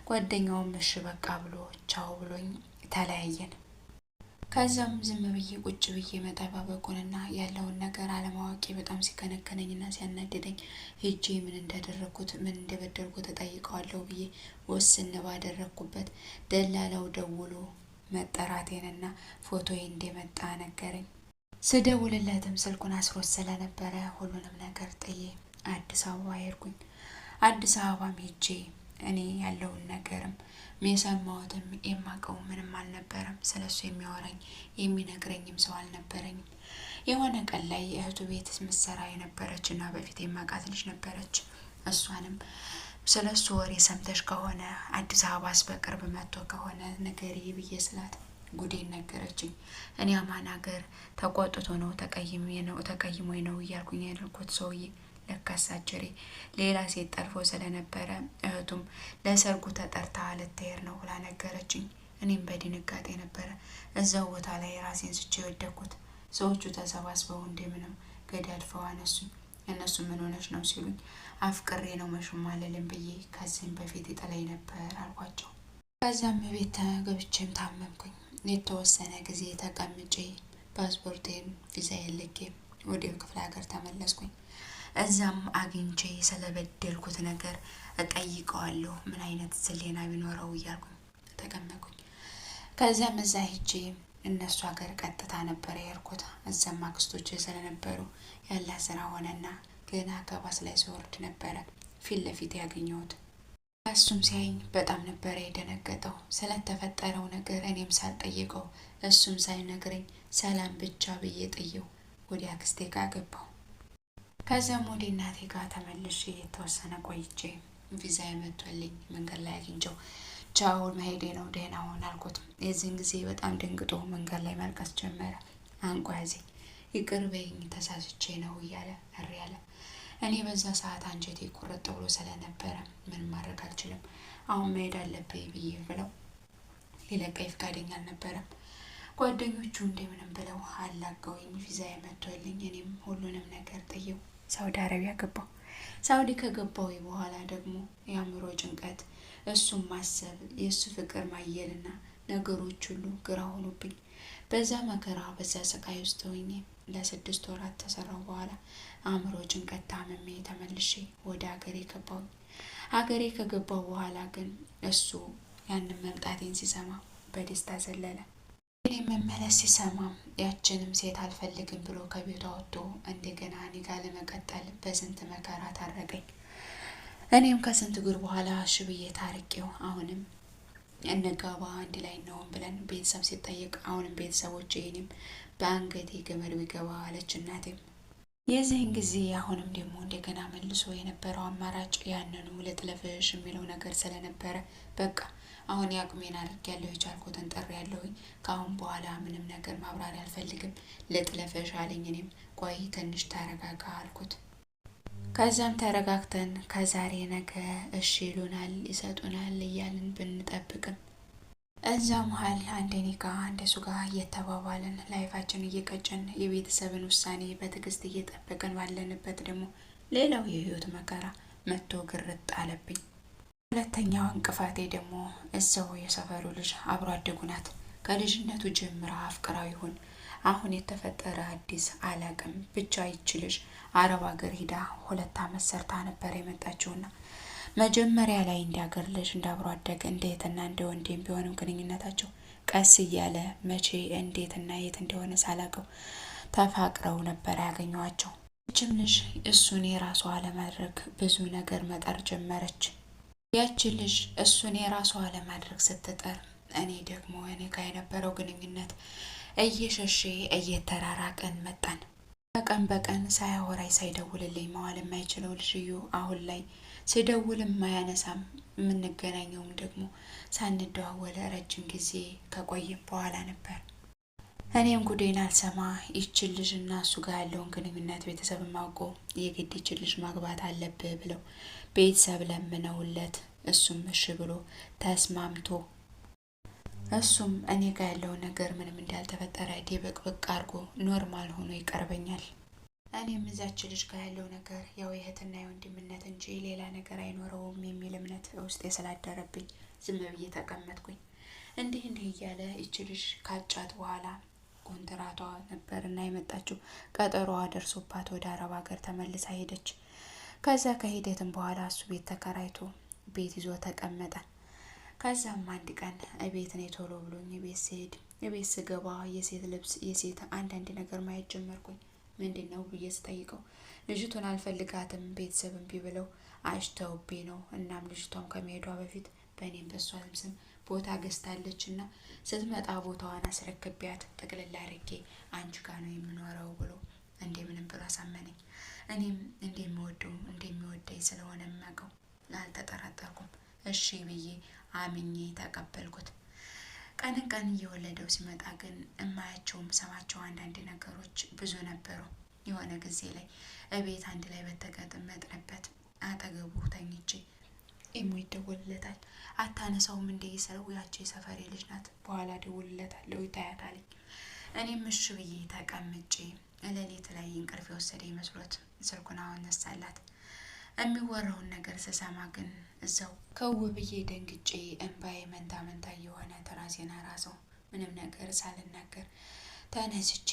ጓደኛውም እሺ በቃ ብሎ ቻው ብሎኝ ተለያየን። ከዛም ዝም ብዬ ቁጭ ብዬ መጠባበቁንና ያለውን ነገር አለማወቄ በጣም ሲከነከነኝና ሲያናድደኝ ሄጄ ምን እንዳደረኩት ምን እንደበደልኩት እጠይቀዋለሁ ብዬ ወስን ባደረኩበት ደላላው ደውሎ መጠራቴንና ፎቶዬ እንደመጣ ነገረኝ። ስደውልለትም ስልኩን አስሮት ስለነበረ ሁሉንም ነገር ጥዬ አዲስ አበባ ሄድኩኝ። አዲስ አበባም ሄጄ እኔ ያለውን ነገርም የሰማሁትም የማውቀው ምንም አልነበረም። ስለሱ የሚያወራኝ የሚነግረኝም ሰው አልነበረኝም። የሆነ ቀን ላይ እህቱ ቤት ምሰራ የነበረች እና በፊት የማውቃት ልጅ ነበረች። እሷንም ስለሱ ወሬ ሰምተሽ ከሆነ አዲስ አበባስ በቅርብ መጥቶ ከሆነ ንገሪ ብዬ ስላት ጉዴን ነገረችኝ። እኔ አማን ሀገር ተቆጥቶ ነው ተቀይሞኝ ነው እያልኩኝ ያልኩት ሰውዬ ለካስ አጀሬ ሌላ ሴት ጠልፎ ስለነበረ እህቱም ለሰርጉ ተጠርታ ልትሄድ ነው ብላ ነገረችኝ። እኔም በድንጋጤ ነበረ እዛው ቦታ ላይ ራሴን ስቼ የወደኩት። ሰዎቹ ተሰባስበው እንደምንም ገዳድፈው አነሱኝ። እነሱ ምን ሆነች ነው ሲሉኝ አፍቅሬ ነው መሽማለልን ብዬ ከዚህም በፊት ይጠላኝ ነበር አልኳቸው። ከዛም ቤት ገብቼም ታመምኩኝ። የተወሰነ ጊዜ ተቀምጬ ፓስፖርቴን ቪዛዬን ልኬ ወደ ክፍለ ሀገር ተመለስኩኝ። እዛም አግኝቼ ስለበደልኩት ነገር እጠይቀዋለሁ ምን አይነት ስሌና ቢኖረው እያልኩኝ ተቀመጥኩኝ። ከዛም እዛ ሄጄ እነሱ ሀገር ቀጥታ ነበር የሄድኩት። እዛም አክስቶቼ ስለነበሩ ያለ ስራ ሆነና ገና ከባስ ላይ ሲወርድ ነበረ ፊት ለፊት ያገኘሁት። እሱም ሲያይኝ በጣም ነበረ የደነገጠው ስለተፈጠረው ነገር። እኔም ሳልጠይቀው እሱም ሳይነግረኝ ሰላም ብቻ ብዬ ጥየው ወደ አክስቴ ጋር ገባሁ። ከዛም ወደ እናቴ ጋር ተመልሼ የተወሰነ ቆይቼ ቪዛ የመጥቶልኝ መንገድ ላይ አግኝቼው ቻው መሄዴ ነው ደህና ሁን አልኩት። የዚህን ጊዜ በጣም ደንግጦ መንገድ ላይ መልቀስ ጀመረ። አንቆ ያዘኝ። ይቅር በይኝ ተሳስቼ ነው እያለ እሪ ያለ። እኔ በዛ ሰዓት አንጀቴ ቁርጥ ብሎ ስለነበረ ምንም ማድረግ አልችልም። አሁን መሄድ አለብኝ ብዬ ብለው ሊለቀኝ ፈቃደኛ አልነበረም። ጓደኞቹ እንደምንም ብለው አላገውኝ ቪዛ የመጥቶልኝ እኔም ሁሉንም ነገር ጥየው ሳውዲ አረቢያ ገባሁ። ሳውዲ ከገባሁ በኋላ ደግሞ የአእምሮ ጭንቀት፣ እሱም ማሰብ፣ የእሱ ፍቅር ማየልና ነገሮች ሁሉ ግራ ሆኑብኝ። በዛ መከራ በዛ ስቃይ ውስጥ ሆኜ ለ6 ወራት ተሰራው በኋላ አእምሮ ጭንቀት ታመሜ ተመልሼ ወደ ሀገሬ ገባሁ። ሀገሬ ከገባሁ በኋላ ግን እሱ ያንን መምጣቴን ሲሰማ በደስታ ዘለለ። እኔ መመለስ ሲሰማ ያችንም ሴት አልፈልግም ብሎ ከቤቷ ወጥቶ እንደገና እኔ ጋር ለመቀጠል በስንት መከራ ታረቀኝ። እኔም ከስንት ጉር በኋላ እሺ ብዬ ታርቄው አሁንም እንጋባ አንድ ላይ ነው ብለን ቤተሰብ ሲጠይቅ አሁንም ቤተሰቦቼ እኔም በአንገቴ ገመድ ቢገባ አለች እናቴም። የዚህን ጊዜ አሁንም ደግሞ እንደገና መልሶ የነበረው አማራጭ ያንኑ ልጥለፍሽ የሚለው ነገር ስለነበረ በቃ አሁን ያቅሜን አድርጌያለሁ፣ የቻልኩትን ጥሬያለሁኝ። ከአሁን በኋላ ምንም ነገር ማብራሪያ አልፈልግም፣ ልጥለፍሽ አለኝ። እኔም ቆይ ትንሽ ተረጋጋ አልኩት። ከዛም ተረጋግተን ከዛሬ ነገ እሺ ይሉናል ይሰጡናል እያልን ብንጠብቅም እዛ መሀል አንዴ እኔ ጋ አንደ እሱ ጋር እየተባባልን ላይፋችን እየቀጨን የቤተሰብን ውሳኔ በትዕግስት እየጠበቅን ባለንበት ደግሞ ሌላው የህይወት መከራ መጥቶ ግርጥ አለብኝ። ሁለተኛው እንቅፋቴ ደግሞ እዛው የሰፈሩ ልጅ አብሮ አደጉ ናት። ከልጅነቱ ጀምራ አፍቅራው ይሁን አሁን የተፈጠረ አዲስ አላቅም ብቻ ይችልሽ አረብ ሀገር ሂዳ 2 አመት ሰርታ ነበር የመጣችውና መጀመሪያ ላይ እንዲያገር ልጅ እንዳብሮ አደገ እንዴትና እንደ ወንድም ቢሆንም ግንኙነታቸው ቀስ እያለ መቼ እንዴትና የት እንደሆነ ሳላቀው ተፋቅረው ነበር ያገኘዋቸው። እችም ልጅ እሱን የራሷ ለማድረግ ብዙ ነገር መጠር ጀመረች። ያቺ ልጅ እሱን የራሷ ለማድረግ ስትጠር እኔ ደግሞ እኔ ጋር የነበረው ግንኙነት እየሸሼ እየተራራቀን መጣን። በቀን በቀን ሳያወራይ ሳይደውልልኝ መዋል የማይችለው ልጅዩ አሁን ላይ ስደውልም ማያነሳም። የምንገናኘውም ደግሞ ሳንደዋወለ ረጅም ጊዜ ከቆየም በኋላ ነበር። እኔም ጉዴን አልሰማ ይችን ልጅ እና እሱ ጋር ያለውን ግንኙነት ቤተሰብ ማውቆ የግድ ይችን ልጅ ማግባት አለብህ ብለው ቤተሰብ ለምነውለት እሱም እሺ ብሎ ተስማምቶ እሱም እኔ ጋር ያለው ነገር ምንም እንዳልተፈጠረ ድብቅብቅ አድርጎ ኖርማል ሆኖ ይቀርበኛል። እኔም እዛች ልጅ ጋር ያለው ነገር ያው የእህትና የወንድምነት እንጂ ሌላ ነገር አይኖረውም የሚል እምነት ውስጤ ስላደረብኝ ዝም ብዬ ተቀመጥኩኝ። እንዲህ እያለ ይች ልጅ ካጫት በኋላ ኮንትራቷ ነበርና የመጣችው ቀጠሮዋ ደርሶባት ወደ አረብ ሀገር ተመልሳ ሄደች። ከዛ ከሂደትም በኋላ እሱ ቤት ተከራይቶ ቤት ይዞ ተቀመጠ። ከዛም አንድ ቀን እቤት ነኝ ቶሎ ብሎኝ ቤት ስሄድ ቤት ስገባ የሴት ልብስ የሴት አንዳንድ ነገር ማየት ጀመርኩኝ። ምንድን ነው ብዬ ስጠይቀው ልጅቱን አልፈልጋትም ቤተሰብ እምቢ ብለው አጭተውብኝ ነው። እናም ልጅቷም ከመሄዷ በፊት በእኔም በሷ ስም ቦታ ገዝታለች እና ስትመጣ ቦታዋን አስረክቢያት ጠቅልላ አድርጌ አንቺ ጋር ነው የምኖረው ብሎ እንደምንም ብሎ አሳመነኝ። እኔም እንደሚወደኝ ስለሆነ የማውቀው አልተጠራጠርኩም። እሺ ብዬ አምኜ ተቀበልኩት። ቀንን ቀን እየወለደው ሲመጣ ግን እማያቸውም ሰማቸው አንዳንድ ነገሮች ብዙ ነበሩ። የሆነ ጊዜ ላይ እቤት አንድ ላይ በተቀመጥንበት አጠገቡ ተኝቼ ኢሞ ይደውልለታል። አታነሳውም እንደ ስለው ያቸው የሰፈሬ ልጅ ናት በኋላ ደውልለታለሁ ይታያታለኝ። እኔም እሺ ብዬ ተቀምጬ ሌሊት ላይ እንቅልፍ የወሰደ መስሎት ስልኩን አነሳላት። የሚወራውን ነገር ስሰማ ግን እዛው ከው ብዬ ደንግጬ እንባዬ መንታ መንታ የሆነ ተራሴን ራሰው ምንም ነገር ሳልናገር ተነስቼ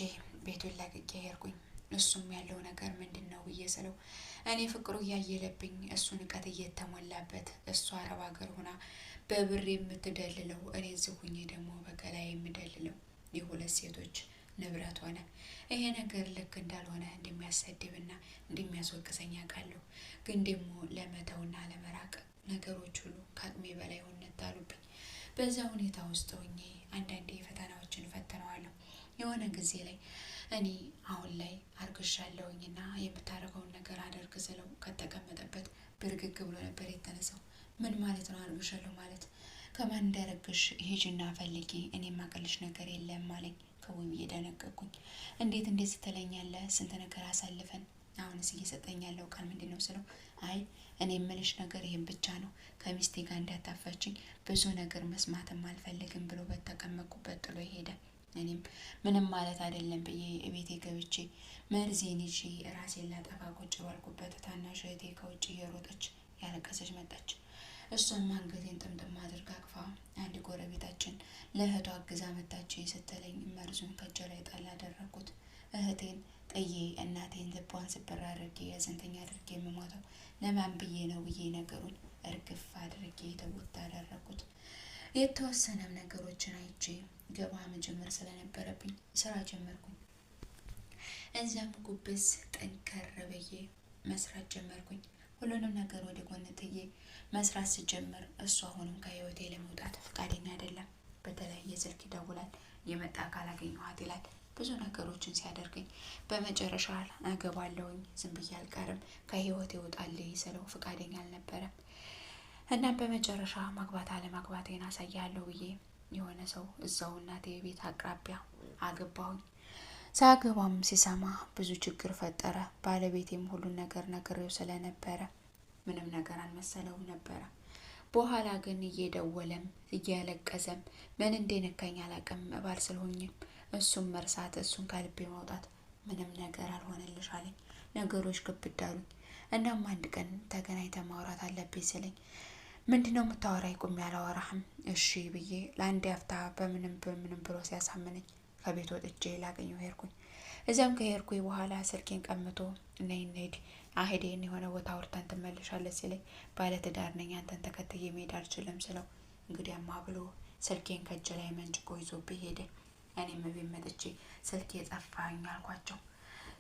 ቤቱን ለቅቄ ሄድኩኝ። እሱም ያለው ነገር ምንድን ነው ብዬ ስለው እኔ ፍቅሩ እያየለብኝ እሱ ንቀት እየተሞላበት እሱ አረብ ሀገር ሆና በብር የምትደልለው እኔ እዚህ ሁኜ ደግሞ በገላይ የምደልለው የሁለት ሴቶች ንብረት ሆነ። ይሄ ነገር ልክ እንዳልሆነ እንደሚያሰድብና እንደሚያስወቅሰኝ አውቃለሁ። ግን ደግሞ ለመተውና ለመራቅ ነገሮች ሁሉ ከአቅሜ በላይ ሆነት አሉብኝ። በዛ ሁኔታ ውስጥ ሆኜ አንዳንዴ ፈተናዎችን ፈትነዋለሁ። የሆነ ጊዜ ላይ እኔ አሁን ላይ አርግሻለሁኝና የምታደርገውን ነገር አደርግ ስለው ከተቀመጠበት ብርግግ ብሎ ነበር የተነሳው። ምን ማለት ነው አርግሻለሁ ማለት? ከማን እንዳረግሽ ሂጂና ፈልጊ፣ እኔ ማቀልሽ ነገር የለም አለኝ። ከውብ እየደነገኩኝ እንዴት እንደዚህ ትለኛለህ? ስንት ነገር አሳልፈን አሁንስ እየሰጠኝ ያለው ቃል ምንድን ነው ስለው አይ እኔ የምልሽ ነገር ይሄን ብቻ ነው፣ ከሚስቴ ጋር እንዳታፋችኝ ብዙ ነገር መስማትም አልፈልግም ብሎ በተቀመጥኩበት ጥሎ ሄደ። እኔም ምንም ማለት አይደለም ብዬ ቤቴ ገብቼ መርዜን ይዤ ራሴን ላጠፋ ቁጭ ባልኩበት ታናሽ እህቴ ከውጭ እየሮጠች ያለቀሰች መጣች። እሷም አንገቴን ጥምጥም አድርጋ አቅፋ አንድ ጎረቤታችን ለእህቷ አግዛ መታችኝ ስትለኝ መርዙን ከእጄ ላይ ጣል አደረኩት። እህቴን ጥዬ እናቴን ልቧን ስብር አድርጌ የዘንተኛ አድርጌ የምሞተው ለማን ብዬ ነው ብዬ ነገሩን እርግፍ አድርጌ ተውት አደረኩት። የተወሰነም ነገሮችን አይቼ ገባ መጀመር ስለነበረብኝ ስራ ጀመርኩኝ። እዚያም ጉብስ ጠንከር ብዬ መስራት ጀመርኩኝ። ሁሉንም ነገር ወደ ጎን ጥዬ መስራት ስጀምር እሱ አሁንም ከህይወቴ ለመውጣት ፈቃደኛ አይደለም። በተለያየ ስልክ ይደውላል፣ የመጣ ካላገኘኋት ይላል። ብዙ ነገሮችን ሲያደርገኝ በመጨረሻ አገባለሁኝ ዝም ብዬ አልቀርም ከህይወቴ ይወጣልኝ ስለው ፈቃደኛ አልነበረም። እናም በመጨረሻ ማግባት አለማግባቴን አሳያለሁ ብዬ የሆነ ሰው እዛው እናቴ ቤት አቅራቢያ አገባሁኝ። ሳገባም ሲሰማ ብዙ ችግር ፈጠረ። ባለቤቴም ሁሉን ነገር ነግሬው ስለነበረ ምንም ነገር አልመሰለውም ነበረ። በኋላ ግን እየደወለም እያለቀሰም ምን እንደነካኝ አላውቅም ባል ስለሆኝም እሱም መርሳት እሱን ከልቤ ማውጣት ምንም ነገር አልሆነልሽ አለኝ። ነገሮች ክብድ አሉኝ። እናም አንድ ቀን ተገናኝተን ማውራት አለብኝ ስለኝ ምንድነው የምታወራኝ? ቁም ያላወራህም እሺ ብዬ ለአንድ አፍታ በምንም ብሎ ሲያሳምነኝ ከቤት ወጥቼ ላገኘው ሄድኩኝ። እዚያም ከሄድኩኝ በኋላ ስልኬን ቀምቶ ነይ እንሂድ አሄዴን የሆነ ቦታ አውርተን ትመልሻለች ሲለኝ ባለትዳር ነኝ አንተን ተከትዬ መሄድ አልችልም ስለው እንግዲያማ ብሎ ስልኬን ከእጅ ላይ መንጭቆ ይዞብኝ ሄደ። እኔም ቤት መጥቼ ስልኬ ጠፋኝ አልኳቸው።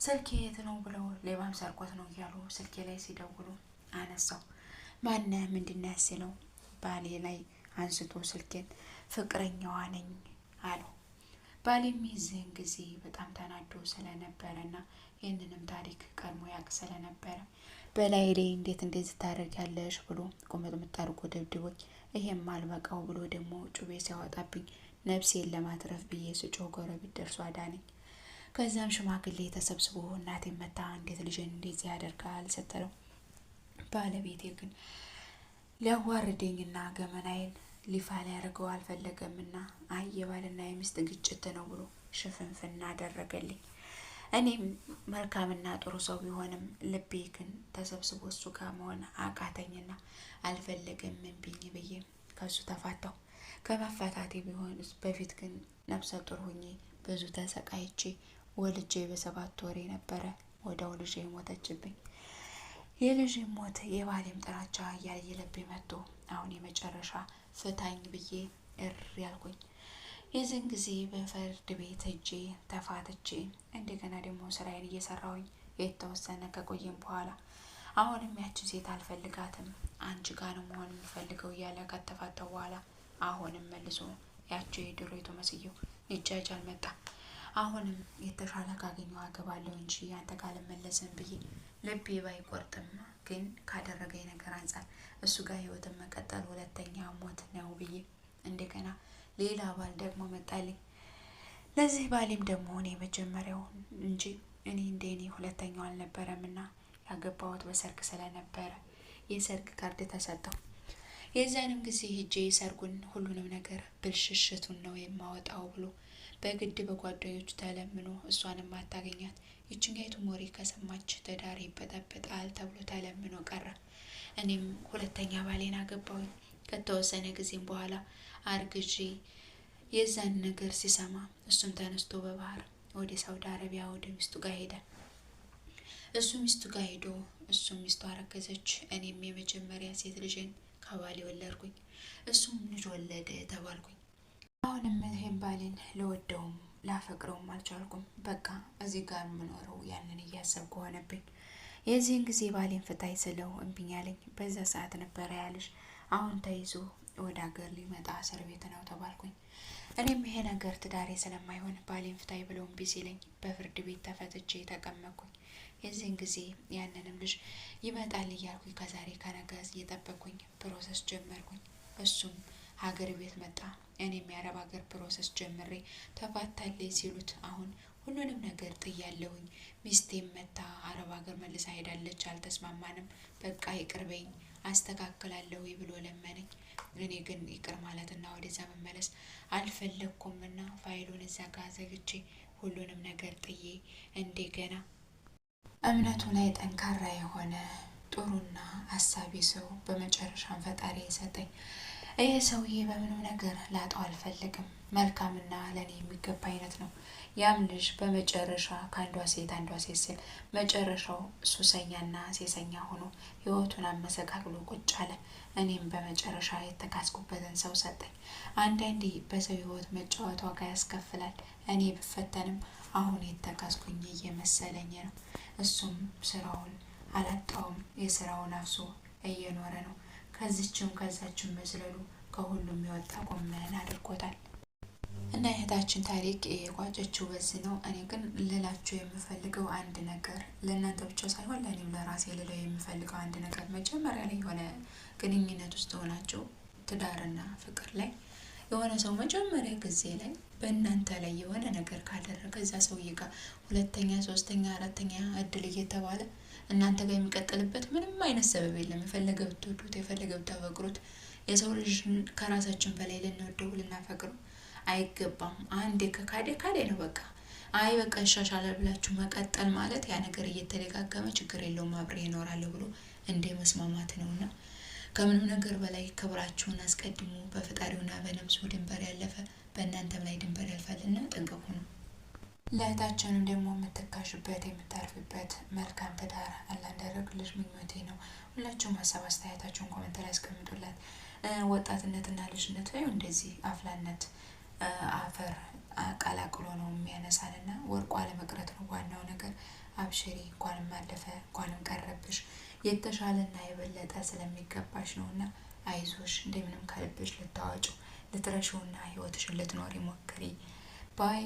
ስልኬ የት ነው ብለው ሌባም ሰርቆት ነው እያሉ ስልኬ ላይ ሲደውሉ አነሳው። ማነህ ምንድነው ሲለው ባሌ ላይ አንስቶ ስልኬን ፍቅረኛዋ ነኝ አለው። ባሌም ይህን ጊዜ በጣም ተናዶ ስለነበረና ይህንንም ታሪክ ቀድሞ ያውቅ ስለነበረ በላይ ላይ እንዴት ታደርጊያለሽ ብሎ ቁምጥምጥ አድርጎ ደብድቦኝ ይሄም አልበቃው ብሎ ደግሞ ጩቤ ሲያወጣብኝ ነፍሴን ለማትረፍ ብዬ ስጮህ ጎረቤት ደርሶ አዳነኝ። ከዚያም ሽማግሌ ተሰብስቦ እናቴ መታ እንዴት ልጅን እንደዚህ ያደርጋል ስትለው ባለቤቴ ግን ሊያዋርደኝና ገመናዬን ሊፋ ሊያደርገው አልፈለገምና አይ የባልና የሚስት ግጭት ነው ብሎ ሽፍንፍና አደረገልኝ። እኔም መልካምና ጥሩ ሰው ቢሆንም ልቤ ግን ተሰብስቦ እሱ ጋር መሆን አቃተኝና አልፈለገም እምቢኝ ብዬ ከሱ ተፋታሁ። ከመፋታቴ ቢሆን በፊት ግን ነፍሰ ጡር ሆኜ ብዙ ተሰቃይቼ ወልጄ በ7 ወሬ ነበረ ወዲያው ልጄ ሞተችብኝ። የልጄ ሞት የባሌም ጥላቻ እያየለብኝ መጥቶ አሁን የመጨረሻ ፍታኝ ብዬ ያልኩኝ። የዚህን ጊዜ በፍርድ ቤት ሄጄ ተፋትቼ እንደገና ደግሞ ስራዬን እየሰራሁኝ የተወሰነ ከቆየም በኋላ አሁንም ያችን ሴት አልፈልጋትም አንቺ ጋር ነው መሆን የምፈልገው እያለ ከተፋታው በኋላ አሁንም መልሶ ያቸው የድሮይቱ መስየው ይጃጃል መጣ። አሁንም የተሻለ ካገኘው አገባለሁ እንጂ አንተ ጋር አልመለስም ብዬ ልቤ ባይቆርጥም ግን ካደረገኝ ነገር አንጻር እሱ ጋር ህይወትን መቀጠል ሁለተኛ ሞት ነው ብዬ እንደገና ሌላ ባል ደግሞ መጣልኝ። ለዚህ ባሌም ደግሞ እኔ መጀመሪያው እንጂ እኔ ሁለተኛው አልነበረምና ያገባሁት በሰርግ ስለነበረ የሰርግ ካርድ ተሰጠው። የዛንም ጊዜ ሄጄ ሰርጉን ሁሉንም ነገር ብልሽሽቱን ነው የማወጣው ብሎ በግድ በጓደኞቹ ተለምኖ እሷንም አታገኛት ይችኛይቱ ሞሪ ከሰማች ትዳር ይበጠበጣል ተብሎ ተለምኖ ቀረ። እኔም ሁለተኛ ባሌን አገባሁኝ። ከተወሰነ ጊዜም በኋላ አርግዤ የዛን ነገር ሲሰማ እሱም ተነስቶ በባህር ወደ ሳውዲ አረቢያ ወደ ሚስቱ ጋር ሄደ። እሱ ሚስቱ ጋር ሄዶ እሱም ሚስቱ አረገዘች። እኔም የመጀመሪያ ሴት ልጅን ከባሌ ወለድኩኝ። እሱም ልጅ ወለደ ተባልኩኝ። አሁንም ይሄን ባሌን ለወደውም ላፈቅረውም አልቻልኩም። በቃ እዚህ ጋር የምኖረው ያንን እያሰብኩ ሆነብኝ። የዚህን ጊዜ ባሌን ፍታይ ስለው እምቢኝ አለኝ። በዛ ሰዓት ነበረ ያልሽ አሁን ተይዞ ወደ ሀገር ሊመጣ እስር ቤት ነው ተባልኩኝ። እኔም ይሄ ነገር ትዳሬ ስለማይሆን ባሌን ፍታይ ብለው እምቢ ሲለኝ በፍርድ ቤት ተፈትቼ ተቀመጥኩኝ። የዚህን ጊዜ ያንንም ልጅ ይመጣል እያልኩኝ ከዛሬ ከነገ እየጠበቅኩኝ ፕሮሰስ ጀመርኩኝ። እሱም ሀገር ቤት መጣ። እኔም የአረብ ሀገር ፕሮሰስ ጀምሬ ተፋታለኝ ሲሉት አሁን ሁሉንም ነገር ጥያለሁኝ። ሚስቴም መታ አረብ ሀገር መልሳ ሄዳለች፣ አልተስማማንም፣ በቃ ይቅርበኝ አስተካክላለሁ ብሎ ለመነኝ። እኔ ግን ይቅር ማለትና ወደዛ መመለስ አልፈለግኩምና ፋይሉን እዛ ጋር ዘግቼ ሁሉንም ነገር ጥዬ እንደገና እምነቱ ላይ ጠንካራ የሆነ ጥሩና አሳቢ ሰው በመጨረሻም ፈጣሪ የሰጠኝ። ይህ ሰውዬ በምንም ነገር ላጣው አልፈልግም። መልካምና ለእኔ የሚገባ አይነት ነው። ያም ልጅ በመጨረሻ ከአንዷ ሴት ሲል መጨረሻው ሱሰኛና ሴሰኛ ሆኖ ህይወቱን አመሰቃቅሎ ቁጭ አለ። እኔም በመጨረሻ የተካስኩበትን ሰው ሰጠኝ። አንዳንዴ በሰው ህይወት መጫወት ዋጋ ያስከፍላል። እኔ ብፈተንም አሁን የተካስኩኝ እየመሰለኝ ነው። እሱም ስራውን አላጣውም። የስራውን አፍሶ እየኖረ ነው። ከዚችም ከዛችም መዝለሉ ከሁሉም የወጣ ጎመን አድርጎታል። እና እህታችን ታሪክ የቋጨችው በዚህ ነው። እኔ ግን ልላችሁ የምፈልገው አንድ ነገር ለእናንተ ብቻ ሳይሆን ለእኔም ለራሴ ልለው የምፈልገው አንድ ነገር መጀመሪያ ላይ የሆነ ግንኙነት ውስጥ ሆናችሁ ትዳርና ፍቅር ላይ የሆነ ሰው መጀመሪያ ጊዜ ላይ በእናንተ ላይ የሆነ ነገር ካደረገ እዛ ሰውዬ ጋር ሁለተኛ፣ ሶስተኛ፣ አራተኛ እድል እየተባለ እናንተ ጋር የሚቀጥልበት ምንም አይነት ሰበብ የለም። የፈለገ ብትወዱት የፈለገ ብታፈቅሩት የሰው ልጅ ከራሳችን በላይ ልንወደው ልናፈቅረው አይገባም። አንዴ ከካደ ነው በቃ። አይ በቃ ይሻሻላል ብላችሁ መቀጠል ማለት ያ ነገር እየተደጋገመ ችግር የለውም አብሬ እኖራለሁ ብሎ እንደ መስማማት ነውና ከምንም ነገር በላይ ክብራችሁን አስቀድሙ። በፈጣሪውና በነፍሱ ድንበር ያለፈ በእናንተም ላይ ድንበር ያልፋልና ጠንቀቁ ነው። ለእህታችንም ደግሞ የምትካሽበት የምታርፍበት መልካም ትዳር አላህ እንዲያደርግልሽ ምኞቴ ነው። ሁላችሁም ሀሳብ አስተያየታችሁን ኮሜንት ላይ ያስቀምጡላት። ወጣትነትና ልጅነት ወይ እንደዚህ አፍላነት አፈር ቀላቅሎ ነው የሚያነሳንና ወርቁ አለመቅረት ነው ዋናው ነገር። አብሽሪ፣ እንኳንም አለፈ እንኳንም ቀረብሽ። የተሻለና የበለጠ ስለሚገባሽ ነውና አይዞሽ። እንደምንም ከልብሽ ልታወጪው ልትረሺውና ህይወትሽን ልትኖሪ ሞክሪ ባይ